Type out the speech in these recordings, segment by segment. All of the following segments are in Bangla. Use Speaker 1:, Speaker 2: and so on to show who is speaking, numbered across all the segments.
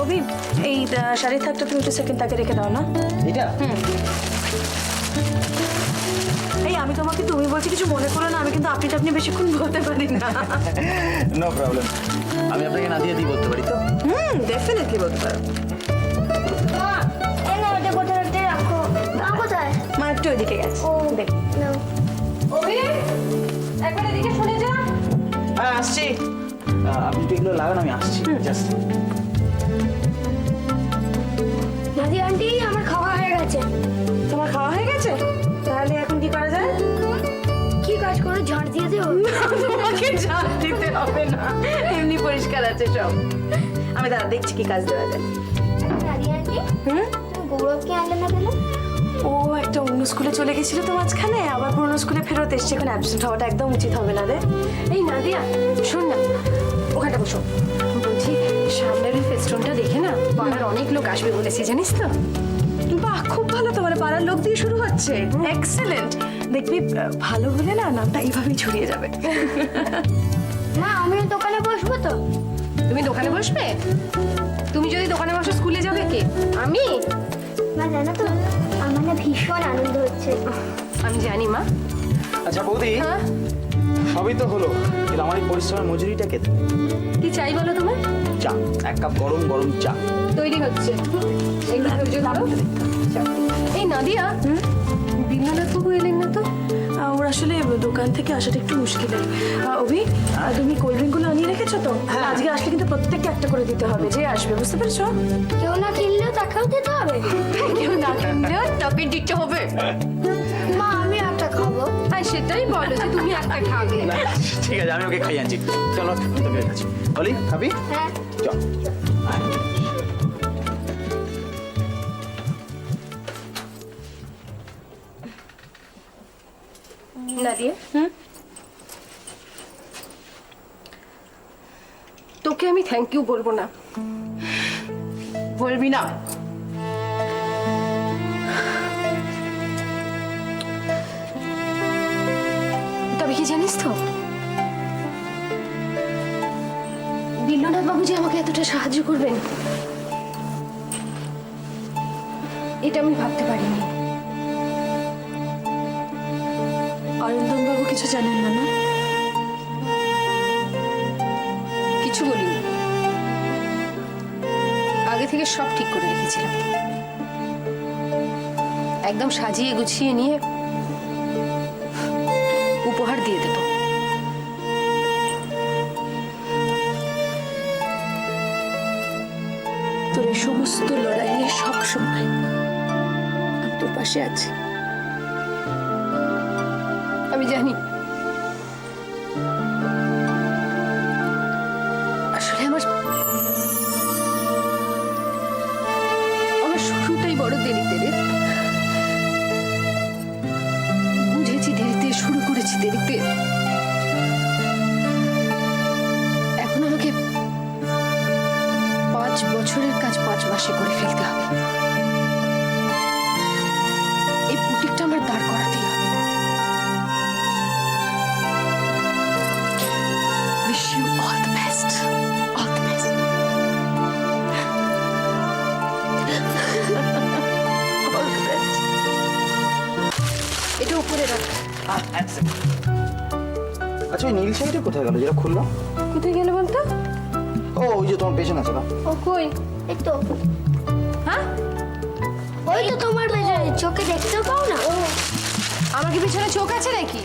Speaker 1: অভি এই শাড়ির থাকটা তুমি একটু সেকেন্ড তাকে রেখে দাও না।
Speaker 2: এটা
Speaker 1: এই আমি তোমাকে তুমি বলছি কিছু মনে করো না, আমি কিন্তু আপনি বেশিক্ষণ বলতে পারি না।
Speaker 2: নো প্রবলেম, আমি আপনাকে না দিয়ে দিই বলতে পারি তো।
Speaker 1: ডেফিনেটলি বলতে পারো। মা একটু ওইদিকে গেছে, দেখ। অভি একবার এদিকে শুনে যা।
Speaker 2: হ্যাঁ আসছি, আপনি একটু এগুলো লাগান, আমি আসছি জাস্ট।
Speaker 3: দাদি আন্টি আমার খাওয়া হয়ে গেছে।
Speaker 1: তোমার খাওয়া হয়ে গেছে? তাহলে এখন কি করা যায়?
Speaker 3: কি কাজ করে ঝাড় দিয়ে দেবো?
Speaker 1: তোমাকে ঝাড় দিতে হবে না, এমনি পরিষ্কার আছে সব। আমি দাঁড়া দেখছি কি কাজ দেওয়া যায়।
Speaker 3: দাদি আন্টি তুমি গৌরবকে আনলে না কেন?
Speaker 1: ও একটা অন্য স্কুলে চলে গেছিল তো মাঝখানে, আবার পুরোনো স্কুলে ফেরত এসছে, এখন অ্যাবসেন্ট হওয়াটা একদম উচিত হবে না রে।
Speaker 4: এই নাদিয়া শোন না, ওখানটা বসো। বলছি সামনের ওই ফেস্টুনটা দেখে না পাড়ার অনেক লোক আসবে বলেছে, জানিস তো?
Speaker 1: বাহ, খুব ভালো তো, মানে পাড়ার লোক দিয়ে শুরু হচ্ছে। এক্সেলেন্ট, দেখবি ভালো হলে না নামটা এইভাবেই ছড়িয়ে যাবে।
Speaker 3: মা আমি দোকানে বসবো তো?
Speaker 4: তুমি দোকানে বসবে? তুমি যদি দোকানে বসো স্কুলে যাবে কে? আমি?
Speaker 3: মা জানো তো আমার না ভীষণ আনন্দ হচ্ছে।
Speaker 4: আমি জানি মা।
Speaker 2: আচ্ছা বৌদি,
Speaker 4: হ্যাঁ
Speaker 2: সবই তো হলো, কিন্তু আমার এই পরিশ্রমের মজুরিটা কে দেবে?
Speaker 4: কি চাই বলো তোমার?
Speaker 2: চা, এক কাপ গরম গরম চা।
Speaker 4: তৈরি হচ্ছে, একটু ধৈর্য ধরো। এই নাদিয়া, বিনোনাথ বাবু এলেন না তো?
Speaker 1: ওর আসলে দোকান থেকে আসাটা একটু মুশকিলের। অভি তুমি কোল্ড ড্রিঙ্কগুলো আনিয়ে রেখেছো তো? আজকে আসলে কিন্তু প্রত্যেককে একটা করে দিতে হবে, যে আসবে, বুঝতে পেরেছো?
Speaker 3: কেউ না কিনলেও তাকেও দিতে হবে?
Speaker 1: কেউ না কিনলেও তাকে দিতে হবে।
Speaker 3: মা আমি একটা খাবো।
Speaker 4: হ্যাঁ সেটাই বলো যে তুমি একটা খাবে।
Speaker 2: ঠিক আছে, আমি ওকে খাই আনছি। চলো তো বের আছি। বলি খাবি?
Speaker 3: হ্যাঁ
Speaker 2: চল।
Speaker 4: নাদিয়া, তোকে আমি থ্যাংক ইউ বলবো না।
Speaker 1: বলবি না?
Speaker 4: তবে কি জানিস তো, বিনোনাথ বাবু যে আমাকে এতটা সাহায্য করবেন এটা আমি ভাবতে পারিনি।
Speaker 1: অরিন্দম বাবু কিছু জানেন না? না
Speaker 4: কিছু বলিনি, আগে থেকে সব ঠিক করে রেখেছিলাম, একদম সাজিয়ে গুছিয়ে নিয়ে উপহার দিয়ে দেব।
Speaker 1: তোর এই সমস্ত লড়াইয়ে সব সময় আমি তোর পাশে আছি।
Speaker 4: আমি জানি আসলে আমার শুরুটাই বড় দেরিতে রে। বুঝেছি দেরিতে, শুরু করেছি দেরিতে, এখন আমাকে 5 বছরের কাজ 5 মাসে করে ফেলতে হবে। এই বুটিকটা আমার দাঁড় করাতেই হবে। Wish you all the best. All the best.
Speaker 1: All the best.
Speaker 4: এটা উপরে রাখ।
Speaker 2: আচ্ছা ওই নীল শাড়িটা কোথায় গেল যেটা খুললো?
Speaker 4: কোথায় গেল বলতো?
Speaker 2: ও ওই যে তোমার পেছনে আছে না?
Speaker 4: ও কই?
Speaker 3: এই তো
Speaker 4: হ্যাঁ
Speaker 3: ওই তো তোমার পেছনে, চোখে দেখতেও পাও না?
Speaker 4: ও আমার কি পিছনে চোখ আছে নাকি?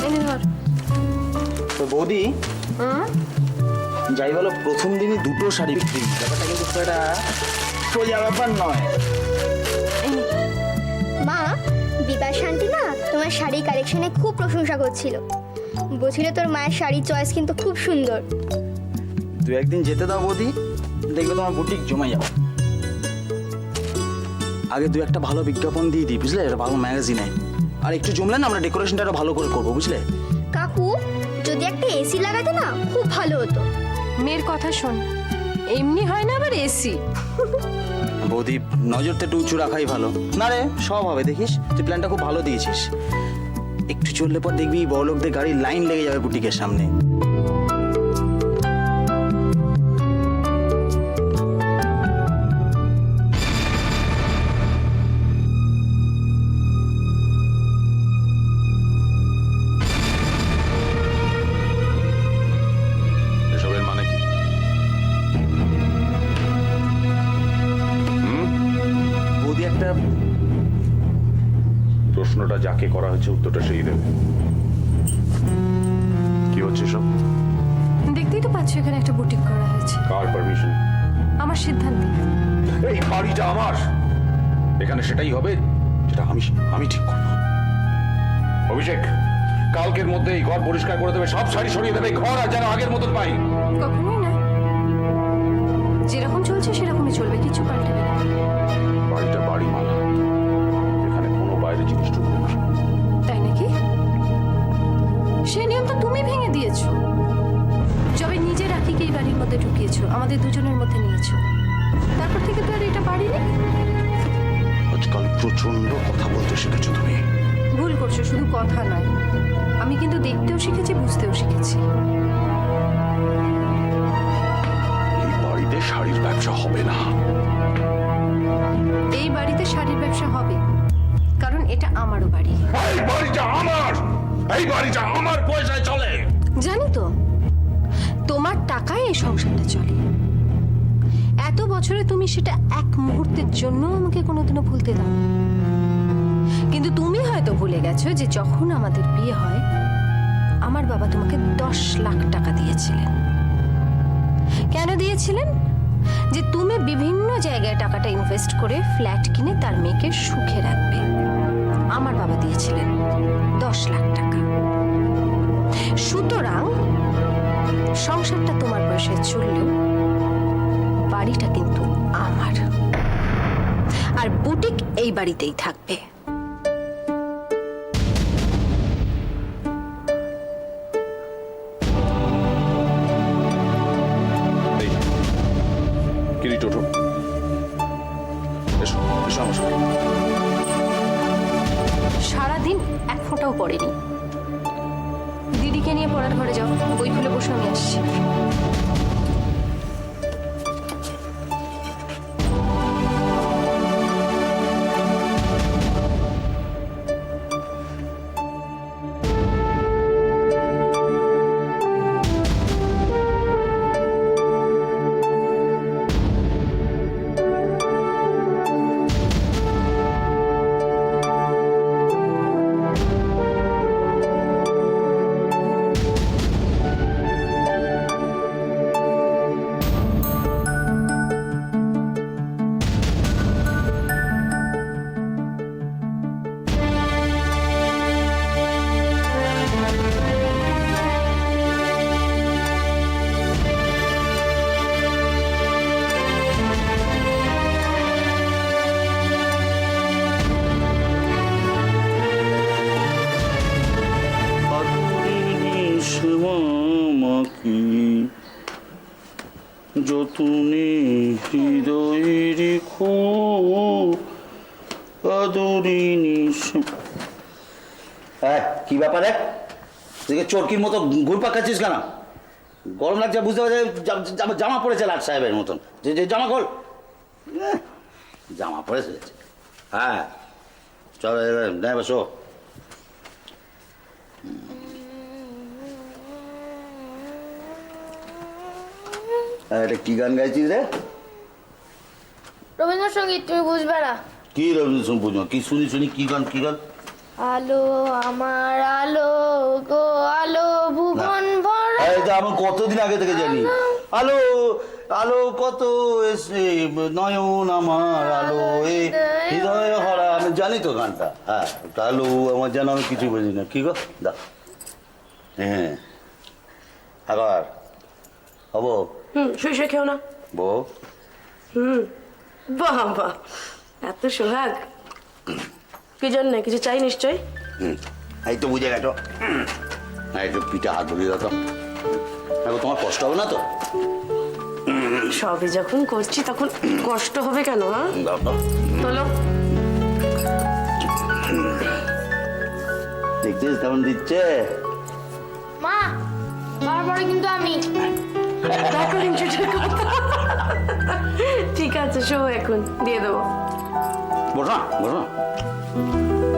Speaker 4: এনে ধর।
Speaker 2: তো বৌদি যাই বলো, প্রথম দিনই 2টো শাড়ি বিক্রি, ব্যাপারটা কিন্তু খুব একটা সোজা ব্যাপার নয়।
Speaker 3: মা বিবাস শান্তি না তোমার শাড়ি কালেকশনে খুব প্রশংসা করছিল, বলছিল তোর মায়ের শাড়ির চয়েস কিন্তু খুব সুন্দর।
Speaker 2: 2-1 দিন যেতে দাও বৌদি, দেখবে তোমার বুটিক জমে যাবে। আগে 2-1টা ভালো বিজ্ঞাপন দিয়ে দিই, বুঝলে, এটা ভালো ম্যাগাজিনে, আর একটু জমলে না আমরা ডেকোরেশনটা আরো ভালো করে করবো, বুঝলে।
Speaker 3: কাকু যদি একটা এসি লাগাতে না খুব ভালো হতো।
Speaker 4: মেয়ের কথা শোন, এমনি হয় না আবার এসি।
Speaker 2: বৌদি নজরটা একটু উঁচু রাখাই ভালো। না রে, সব হবে, দেখিস তুই প্ল্যানটা খুব ভালো দিয়েছিস। একটু চললে পর দেখবি বড়লোকদের গাড়ির লাইন লেগে যাবে বুটিকের সামনে।
Speaker 5: প্রশ্নটা যাকে করা হয়েছে উত্তরটা সেই দেবে। কি হচ্ছে সব?
Speaker 4: দেখতেই তো পাচ্ছ এখানে একটা বুটিক করা হয়েছে।
Speaker 5: কার পারমিশন?
Speaker 4: আমার সিদ্ধান্তে।
Speaker 5: এই বাড়িটা আমার, এখানে সেটাই হবে যেটা আমি ঠিক করব। অভিষেক, কালকের মধ্যে এই ঘর পরিষ্কার করে দেবে, সব শাড়ি সরিয়ে দেবে, ঘর আর যেন আগের মতন পাই।
Speaker 4: কখনোই না, যেরকম চলছে সেরকমই চলবে, কিছু পাল্টাবে না।
Speaker 5: বাড়িটা বাড়ি মালা, এখানে কোনো বাইরে জিনিস ঢুকবে না।
Speaker 4: তাই নাকি? সেই নিয়ম তো তুমি ভেঙে দিয়েছো। যবে নিজে রাখিকে এই বাড়ির মধ্যে ঢুকিয়েছো, আমাদের দুজনের মধ্যে নিয়েছো, তারপর থেকে তো আর এটা বাড়ি নেই।
Speaker 5: আজকাল প্রচন্ড কথা বলতে শিখেছো তুমি।
Speaker 4: ভুল করছো, শুধু কথা নয়, আমি কিন্তু দেখতেও শিখেছি, বুঝতেও শিখেছি।
Speaker 5: এই বাড়িতে শাড়ির ব্যবসা হবে না।
Speaker 4: এই বাড়িতে শাড়ির ব্যবসা হবে, কারণ এটা আমারও বাড়ি।
Speaker 5: এই বাড়িটা আমার, এই বাড়িটা আমার পয়সায় চলে।
Speaker 4: জানি তো, তোমার টাকায় এই সংসারটা চলে। এত বছরে তুমি সেটা এক মুহূর্তের জন্য আমাকে কোনোদিনও ভুলতে দাও। কিন্তু তুমি হয়তো ভুলে গেছো যে যখন আমাদের বিয়ে হয় আমার বাবা তোমাকে 10 লাখ টাকা দিয়েছিলেন। কেন দিয়েছিলেন? যে তুমি বিভিন্ন জায়গায় টাকাটা ইনভেস্ট করে ফ্ল্যাট কিনে তার মেয়েকে সুখে রাখবে। আমার বাবা দিয়েছিলেন 10 লাখ টাকা। সুতরাং সংসারটা তোমার পয়সায় চললেও বাড়িটা কিন্তু আমার, আর বুটিক এই বাড়িতেই থাকবে।
Speaker 5: এই কিরিট, ওঠো, এসো এসো আমার সাথে।
Speaker 4: সারাদিন এক ফোঁটাও পড়েনি। দিদিকে নিয়ে পড়ার ঘরে যাও, বই খুলে বসে, আমি আসছি।
Speaker 2: যতনে হৃদয়ে রেখো আদরিনী। হ্যাঁ, কি ব্যাপার রে? তুই চোরকির মতো ঘুরপাক খাচ্ছিস কেন? গরম লাগছে বুঝতে পারছি, জামা পড়েছে লাট সাহেবের মতন। যে জামা খোল, জামা পরে ফেলেছে। হ্যাঁ চলো দেখ বসো। এটা কি গান গাইছিস রে?
Speaker 3: রবীন্দ্রসঙ্গীত, তুমি বুঝবে না।
Speaker 2: কি রবীন্দ্রসঙ্গীত বুঝবো? কি শুনি শুনি, কি গান কি গান?
Speaker 3: আলো আমার আলো গো আলো ভুবন ভরা।
Speaker 2: এটা আমি কতদিন আগে থেকে জানি। আলো আলো কত এসে নয়ন আমার আলো এ হৃদয় হরা, আমি জানি তো গানটা। হ্যাঁ, আলো আমার যেন আমি কিছু বুঝি না। কি গো দা? হ্যাঁ আবার হবো।
Speaker 1: শুয়ে শুয়ে খেও না।
Speaker 2: বউ
Speaker 1: বাহ বাহ, এত সোহাগ। কি জন্য? কিছু চাই নিশ্চয়।
Speaker 2: এই তো বুঝে গেছো। হ্যাঁ, একটু পিঠে হাত ধরিয়ে দাও তো। এখন তোমার কষ্ট হবে না তো?
Speaker 1: সবে যখন করছি তখন কষ্ট হবে কেন? হ্যাঁ
Speaker 2: দাও তো।
Speaker 1: চলো।
Speaker 2: দেখছিস কেমন দিচ্ছে?
Speaker 3: মা, বারবার কিন্তু আমি।
Speaker 1: দেখো হিংসুটের কথা। ঠিক আছে, শো এখন দিয়ে দেবো।
Speaker 2: বসো না, বসো না।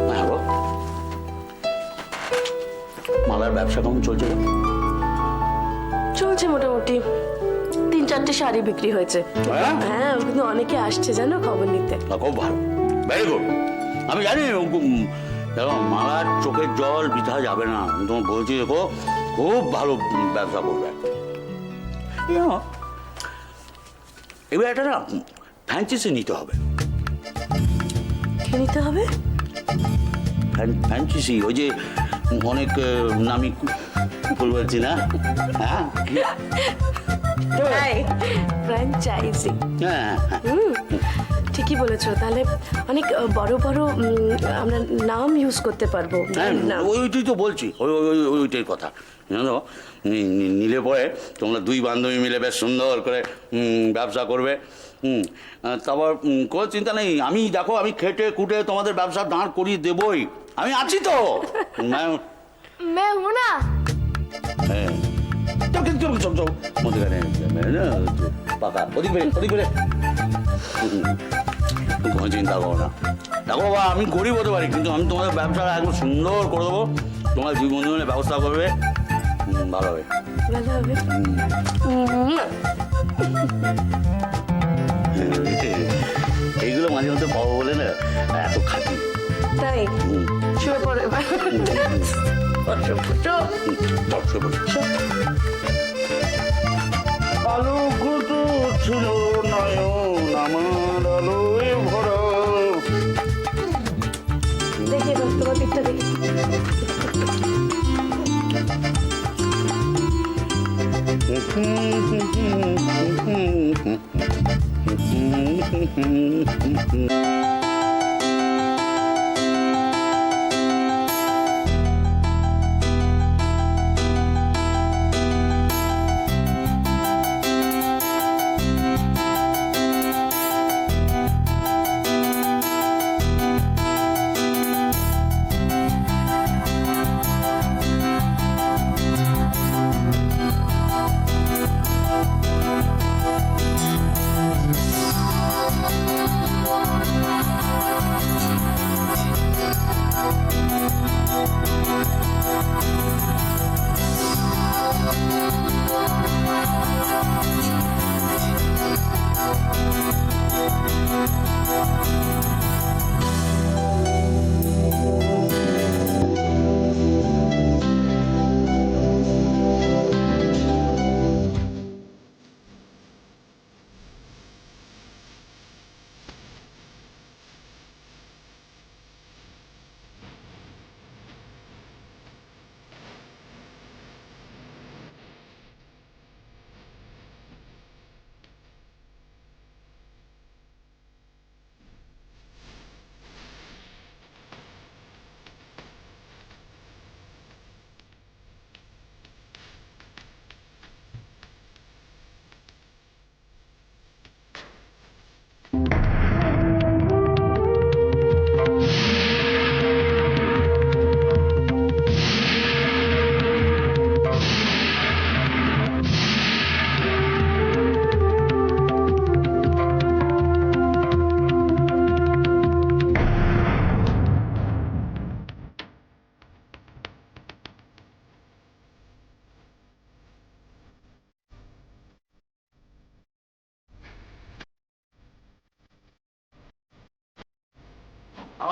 Speaker 2: হ্যাঁ গো, মালার ব্যবসা কেমন চলছে?
Speaker 1: চলছে মোটামুটি। 3-4টে শাড়ি বিক্রি হয়েছে।
Speaker 2: হ্যাঁ?
Speaker 1: হ্যাঁ, কিন্তু অনেকে আসছে জানো খবর নিতে।
Speaker 2: খুব ভালো, ভেরি গুড। আমি জানি দেখো মালার চোখের জল বৃথা যাবে না, আমি তোমার বলছি, দেখো খুব ভালো ব্যবসা করবে। জানো, এবার একটা না ফ্র্যাঞ্চাইজি নিতে হবে।
Speaker 1: কি নিতে হবে?
Speaker 2: ফ্র্যাঞ্চাইজি, ওই যে অনেক নামি বলছি না, হ্যাঁ
Speaker 1: ফ্র্যাঞ্চাইজি।
Speaker 2: হ্যাঁ হ্যাঁ
Speaker 1: ঠিকই বলেছো, তাহলে অনেক বড় বড় আমরা নাম ইউজ করতে পারবো।
Speaker 2: হ্যাঁ,
Speaker 1: নাম।
Speaker 2: ওইটাই তো বলছি, ওইটাই কথা। জানো, নিলে পরে তোমরা দুই বান্ধবী মিলে বেশ সুন্দর করে ব্যবসা করবে। তারপর কোনো চিন্তা নেই, আমি দেখো আমি খেটে খুঁটে তোমাদের ব্যবসা দাঁড় করিয়ে দেবই, আমি আছি তো।
Speaker 3: मैं हूं ना।
Speaker 2: হ্যাঁ মধ্যেখানে পাকা ওদিক বেড়ে কোনো চিন্তা করো না। দেখো বাবা, আমি গরিব হতে পারি, কিন্তু আমি তোমাদের ব্যবসাটা একদম সুন্দর করে দেবো। তোমার দুই বন্ধু মিলে ব্যবস্থা করবে, ভালো হবে।
Speaker 1: ভালো হবে।
Speaker 2: এইগুলো মাঝে মধ্যে পাবো বলে না এত খাটি।
Speaker 1: তাই শুয়ে পড়ে এবার।
Speaker 2: আলো কত ছিল নয়ন আমার আলোয় ভরা।
Speaker 1: দেখি এবার তোমার দিকটা দেখি।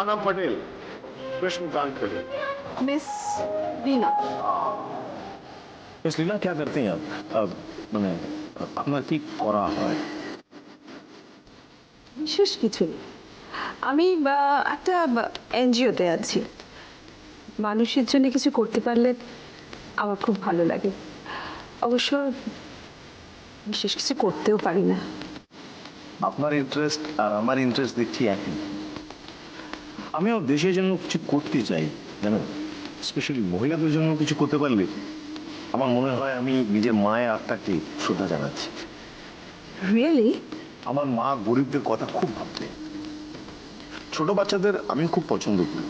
Speaker 6: आना पटेल कृष्णकांत पटेल।
Speaker 1: মিস রিনা।
Speaker 6: मिस लीला क्या करते हैं आप? মানে আপনার কি করা হয়?
Speaker 7: বিশেষ কিছু নেই, আমি একটা এনজিওতে আছি। মানুষের জন্য কিছু করতে পারলে আমার খুব ভালো লাগে। অবশ্য বিশেষ কিছু করতেও পারি না।
Speaker 6: আপনার ইন্টারেস্ট আর আমার ইন্টারেস্ট দেখছি একই। আমিও দেশের জন্য কিছু করতে চাই, জানেন, স্পেশালি মহিলাদের জন্য কিছু করতে পারলে আমার মনে হয় আমি নিজের মায়ের আত্মাকে শ্রদ্ধা জানাচ্ছি।
Speaker 7: রিয়েলি?
Speaker 6: আমার মা গরিবদের কথা খুব ভাবতেন। ছোট বাচ্চাদের আমি খুব পছন্দ করি,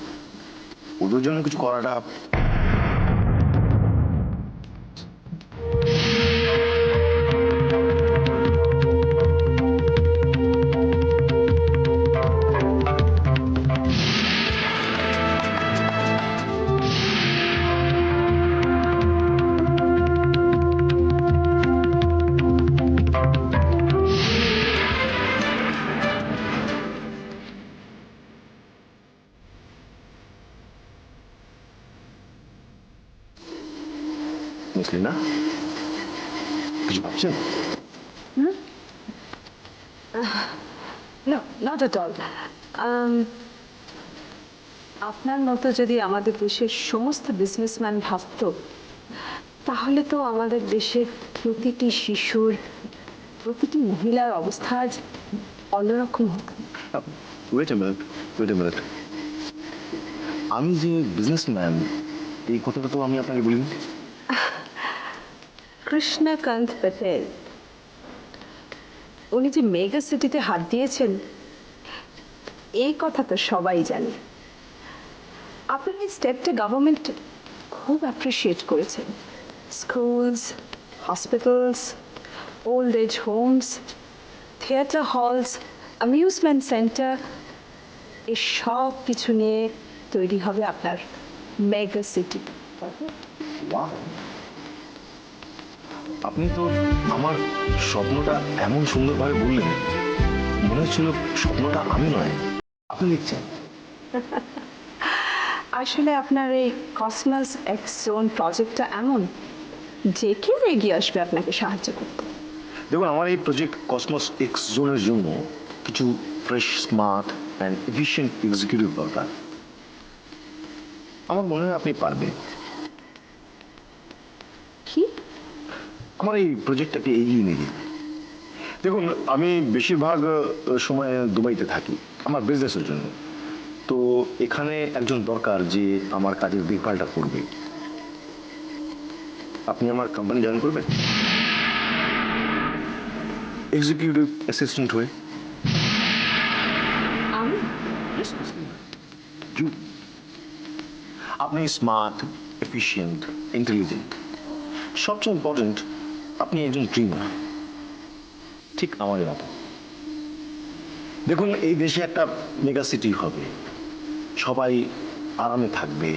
Speaker 6: ওদের জন্য কিছু করাটা স্মুথলি না? কিছু ভাবছেন?
Speaker 7: না নট এট অল। আপনার মতো যদি আমাদের দেশের সমস্ত বিজনেসম্যান ভাবতো, তাহলে তো আমাদের দেশের প্রতিটি শিশুর, প্রতিটি মহিলার অবস্থা আজ অন্যরকম হতো।
Speaker 6: Wait a minute. আমি যে বিজনেসম্যান, এই কথাটা তো আমি আপনাকে বলিনি।
Speaker 7: কৃষ্ণকান্ত প্যাটেল, উনি যে মেগা সিটিতে হাত দিয়েছেন এই কথা তো সবাই জানে। আপনার এই স্টেপটা গভর্নমেন্ট খুব অ্যাপ্রিসিয়েট করেছেন। Schools, hospitals, old age homes, theatre halls, amusement centre, এই সব কিছু নিয়ে তৈরি হবে আপনার মেগা সিটি।
Speaker 6: Wow! আপনি তো আমার স্বপ্নটা এমন সুন্দরভাবে বললেন, মনে হচ্ছিল স্বপ্নটা আমি নয়, আপনি লিখছেন।
Speaker 7: আসলে আপনার এই কসমস এক্স জোন প্রজেক্টটা এমন যে কেউ এগিয়ে আসবে আপনাকে সাহায্য করতে।
Speaker 6: দেখুন, আমার এই প্রজেক্ট কসমস এক্স জোনের জন্য কিছু fresh, smart and efficient executive দরকার। আমার মনে হয় আপনি পারবেন।
Speaker 7: কি?
Speaker 6: আমার এই প্রজেক্টটাকে এগিয়ে নিয়ে যেতে। দেখুন, আমি বেশিরভাগ সময় দুবাইতে থাকি আমার বিজনেসের জন্য। তো এখানে একজন দরকার যে আমার কাজের দেখভালটা করবে। আপনি আমার কোম্পানি জয়েন করবেন এক্সিকিউটিভ অ্যাসিস্ট্যান্ট হয়ে।
Speaker 7: আমি?
Speaker 6: You. আপনি স্মার্ট, এফিশিয়েন্ট, ইন্টেলিজেন্ট, সবচেয়ে ইম্পর্টেন্ট আপনি একজন ড্রিমার, ঠিক আমাদের মতো। দেখুন, এই দেশে একটা মেগা সিটি হবে, সবাই আরামে থাকবে,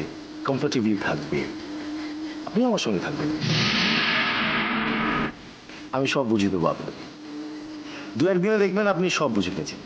Speaker 6: কমফোর্টেবলি থাকবে, আপনি আমার সঙ্গে থাকবেন। আমি সব বুঝিয়ে দেবো আপনাকে। দু একদিনে দেখবেন আপনি সব বুঝে গেছেন।